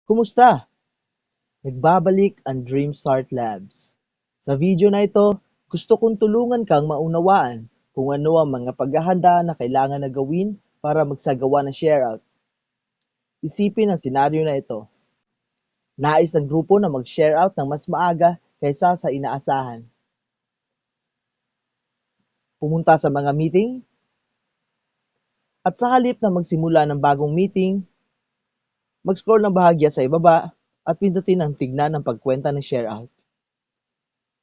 Kumusta? Nagbabalik ang Dream Start Labs. Sa video na ito, gusto kong tulungan kang maunawaan kung ano ang mga paghahanda na kailangan na gawin para magsagawa ng share-out. Isipin ang senaryo na ito. Nais ng grupo na mag-share-out ng mas maaga kaysa sa inaasahan. Pumunta sa mga meeting, at sa halip na magsimula ng bagong meeting, mag-scroll ng bahagya sa ibaba at pindutin ang tignan ng pagkwenta ng share-out.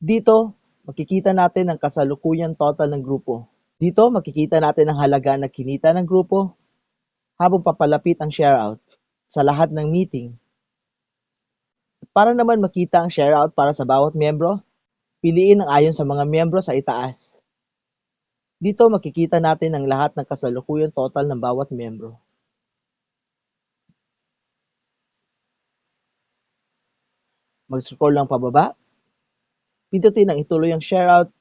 Dito, makikita natin ang kasalukuyang total ng grupo. Dito, makikita natin ang halaga na kinita ng grupo habang papalapit ang share-out sa lahat ng meeting. At para naman makita ang share-out para sa bawat miyembro, piliin ang ayon sa mga miyembro sa itaas. Dito, makikita natin ang lahat ng kasalukuyang total ng bawat miyembro. Mag-scroll lang pababa, pindutin ang ituloy ang share-out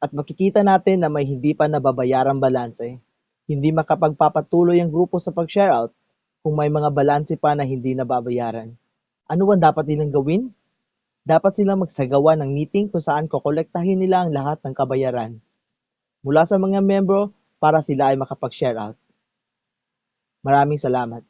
at makikita natin na may hindi pa nababayarang balanse. Hindi makapagpapatuloy ang grupo sa pag-share-out kung may mga balanse pa na hindi nababayaran. Ano ang dapat nilang gawin? Dapat silang magsagawa ng meeting kung saan kokolektahin nila ang lahat ng kabayaran mula sa mga membro para sila ay makapag-share out. Maraming salamat.